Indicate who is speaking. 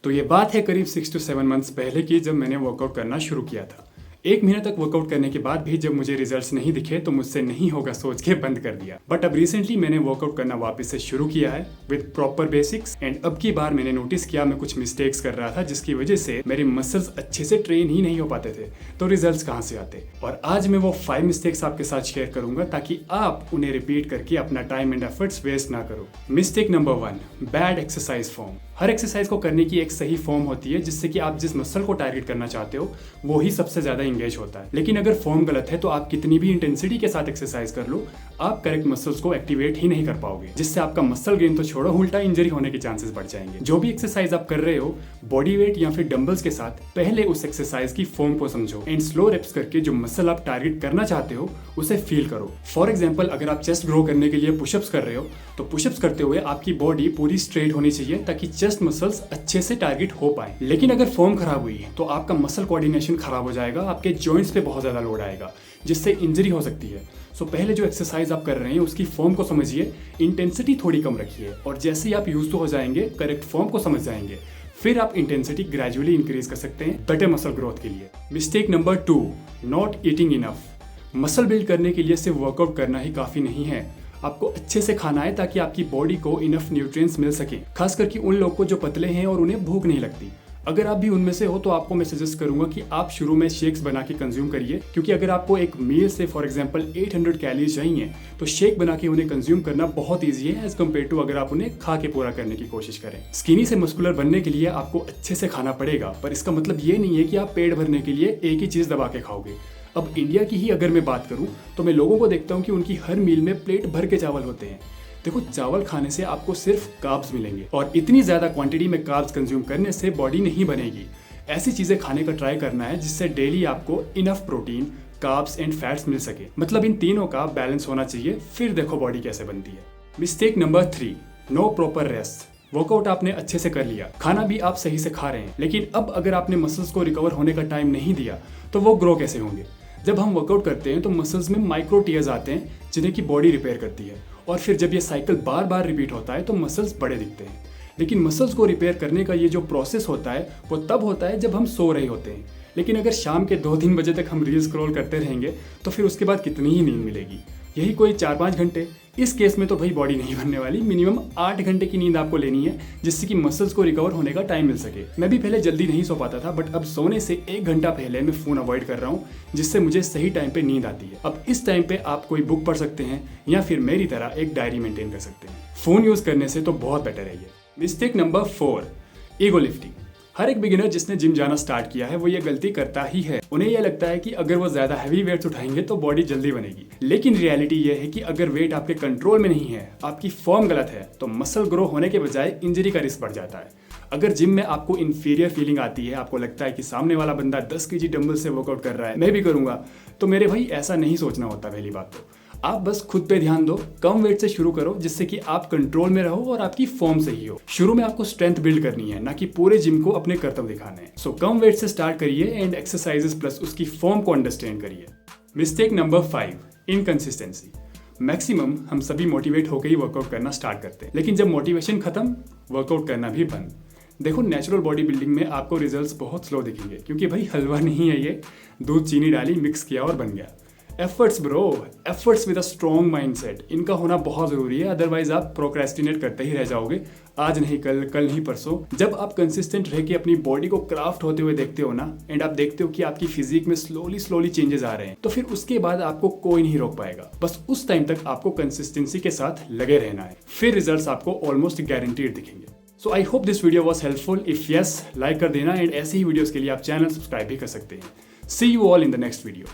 Speaker 1: तो ये बात है करीब 6 to 7 मंथ्स पहले की, जब मैंने वर्कआउट करना शुरू किया था। 1 महीने तक वर्कआउट करने के बाद भी जब मुझे रिजल्ट्स नहीं दिखे तो मुझसे नहीं होगा सोच के बंद कर दिया। बट अब रिसेंटली मैंने वर्कआउट करना वापस से शुरू किया है विद प्रॉपर बेसिक्स, एंड अब की बार मैंने नोटिस किया मैं कुछ मिस्टेक्स कर रहा था जिसकी वजह से मेरे मसल्स अच्छे से ट्रेन ही नहीं हो पाते थे, तो रिजल्ट्स कहाँ से आते। और आज मैं वो 5 मिस्टेक्स आपके साथ शेयर करूंगा ताकि आप उन्हें रिपीट करके अपना टाइम एंड एफर्ट्स वेस्ट ना करो। Mistake number 1, bad exercise form. हर एक्सरसाइज को करने की एक सही फॉर्म होती है जिससे कि आप जिस मसल को टारगेट करना चाहते हो वो ही सबसे ज्यादा इंगेज होता है। लेकिन अगर फॉर्म गलत है तो आप कितनी भी इंटेंसिटी के साथ एक्सरसाइज कर लो, आप करेक्ट मसल्स को एक्टिवेट ही नहीं कर पाओगे, जिससे आपका मसल गेन तो छोड़ो, उल्टा इंजरी होने के चांसेस बढ़ जाएंगे। जो भी एक्सरसाइज आप कर रहे हो बॉडी वेट या फिर डंबल्स के साथ, पहले उस एक्सरसाइज की फॉर्म को समझो एंड स्लो रेप्स करके जो मसल आप टारगेट करना चाहते हो उसे फील करो। फॉर एग्जाम्पल, अगर आप चेस्ट ग्रो करने के लिए पुशअप्स कर रहे हो तो पुशअप्स करते हुए आपकी बॉडी पूरी स्ट्रेट होनी चाहिए ताकि चेस्ट मसल्स अच्छे से टारगेट हो पाए। लेकिन अगर फॉर्म खराब हुई तो आपका मसल कोऑर्डिनेशन खराब हो जाएगा, आपके जॉइंट्स पे बहुत ज्यादा लोड आएगा जिससे इंजरी हो सकती है। सो पहले जो एक्सरसाइज आप कर रहे हैं उसकी फॉर्म को समझिए, इंटेंसिटी थोड़ी कम रखिए, और जैसे ही आप यूज तो हो जाएंगे, करेक्ट फॉर्म को समझ जाएंगे, फिर आप इंटेंसिटी ग्रेजुअली इंक्रीज कर सकते हैं बेटर मसल ग्रोथ के लिए। Mistake number 2, not eating enough. Muscle build करने के लिए सिर्फ वर्कआउट करना ही काफी नहीं है, आपको अच्छे से खाना है ताकि आपकी बॉडी को इनफ न्यूट्रिएंट्स मिल सके, खास करके उन लोग को जो पतले हैं और उन्हें भूख नहीं लगती। अगर आप भी उनमें से हो तो आपको मैं सजेस्ट करूंगा कि आप शुरू में शेक्स बना के कंज्यूम करिए, क्योंकि अगर आपको एक मील से फॉर एग्जांपल 800 कैलोरीज चाहिए तो शेक बना के उन्हें कंज्यूम करना बहुत ईजी है एज कम्पेयर टू अगर आप उन्हें खा के पूरा करने की कोशिश करें। स्किनी से मस्कुलर बनने के लिए आपको अच्छे से खाना पड़ेगा, पर इसका मतलब ये नहीं है कि आप पेट भरने के लिए एक ही चीज दबा के खाओगे। अब इंडिया की ही अगर मैं बात करूं तो मैं लोगों को देखता हूं कि उनकी हर मील में प्लेट भर के चावल होते हैं। देखो, चावल खाने से आपको सिर्फ कार्ब्स मिलेंगे और इतनी ज्यादा क्वांटिटी में कार्ब्स कंज्यूम करने से बॉडी नहीं बनेगी। ऐसी चीजें खाने का ट्राई करना है जिससे डेली आपको enough protein, carbs and fats मिल सके। मतलब इन तीनों का बैलेंस होना चाहिए, फिर देखो बॉडी कैसे बनती है। Mistake number 3, no proper rest. Workout आपने अच्छे से कर लिया, खाना भी आप सही से खा रहे हैं, लेकिन अब अगर आपने मसल्स को रिकवर होने का टाइम नहीं दिया तो वो ग्रो कैसे होंगे। जब हम वर्कआउट करते हैं तो मसल्स में माइक्रो टीयर्स आते हैं जिन्हें की बॉडी रिपेयर करती है, और फिर जब ये साइकिल बार बार रिपीट होता है तो मसल्स बड़े दिखते हैं। लेकिन मसल्स को रिपेयर करने का ये जो प्रोसेस होता है वो तब होता है जब हम सो रहे होते हैं। लेकिन अगर शाम के 2-3 बजे तक हम रील स्क्रॉल करते रहेंगे तो फिर उसके बाद कितनी ही नींद मिलेगी, यही कोई 4-5 घंटे। इस केस में तो भाई बॉडी नहीं बनने वाली, मिनिमम 8 घंटे की नींद आपको लेनी है जिससे कि मसल्स को रिकवर होने का टाइम मिल सके। मैं भी पहले जल्दी नहीं सो पाता था, बट अब सोने से 1 घंटा पहले मैं फोन अवॉइड कर रहा हूँ जिससे मुझे सही टाइम पे नींद आती है। अब इस टाइम पे आप कोई बुक पढ़ सकते हैं या फिर मेरी तरह एक डायरी मेंटेन कर सकते हैं। फोन यूज करने से तो बहुत बेटर है ये। Mistake number 4, ego lifting. हर एक बिगिनर जिसने जिम जाना स्टार्ट किया है वो ये गलती करता ही है। उन्हें यह लगता है कि अगर वो ज्यादा हैवी वेट्स उठाएंगे तो बॉडी जल्दी बनेगी, लेकिन रियलिटी ये है कि अगर वेट आपके कंट्रोल में नहीं है, आपकी फॉर्म गलत है, तो मसल ग्रो होने के बजाय इंजरी का रिस्क बढ़ जाता है। अगर जिम में आपको इंफीरियर फीलिंग आती है, आपको लगता है कि सामने वाला बंदा 10 kg डंबल से वर्कआउट कर रहा है, मैं भी करूंगा, तो मेरे भाई ऐसा नहीं सोचना होता। पहली बात तो आप बस खुद पे ध्यान दो, कम वेट से शुरू करो जिससे कि आप कंट्रोल में रहो और आपकी फॉर्म सही हो। शुरू में आपको स्ट्रेंथ बिल्ड करनी है, ना कि पूरे जिम को अपने कर्तव्य दिखाने हैं। सो कम वेट से स्टार्ट करिए एंड एक्सरसाइजेस प्लस उसकी फॉर्म को अंडरस्टैंड करिए। Mistake number 5, inconsistency. मैक्सिमम हम सभी मोटिवेट होकर ही वर्कआउट करना स्टार्ट करते हैं, लेकिन जब मोटिवेशन खत्म, वर्कआउट करना भी बंद। देखो, नेचुरल बॉडी बिल्डिंग में आपको रिजल्ट्स बहुत स्लो दिखेंगे, क्योंकि भाई हलवा नहीं है ये, दूध चीनी डाली, मिक्स किया और बन गया। Efforts bro, efforts with a strong mindset, इनका होना बहुत जरूरी है, अदरवाइज आप प्रोक्रेस्टिनेट करते ही रह जाओगे। आज नहीं कल, कल नहीं परसों। जब आप कंसिस्टेंट रह के अपनी बॉडी को क्राफ्ट होते हुए देखते हो ना, एंड आप देखते हो कि आपकी फिजिक में स्लोली चेंजेस आ रहे हैं, तो फिर उसके बाद आपको कोई नहीं रोक पाएगा। बस उस टाइम तक आपको कंसिस्टेंसी के साथ लगे रहना है, फिर रिजल्ट्स आपको ऑलमोस्ट गारंटीड दिखेंगे। So I hope this video was helpful. If yes, like कर देना, एंड ऐसे ही वीडियोस के लिए आप चैनल सब्सक्राइब भी कर सकते हैं। See you all in the next video.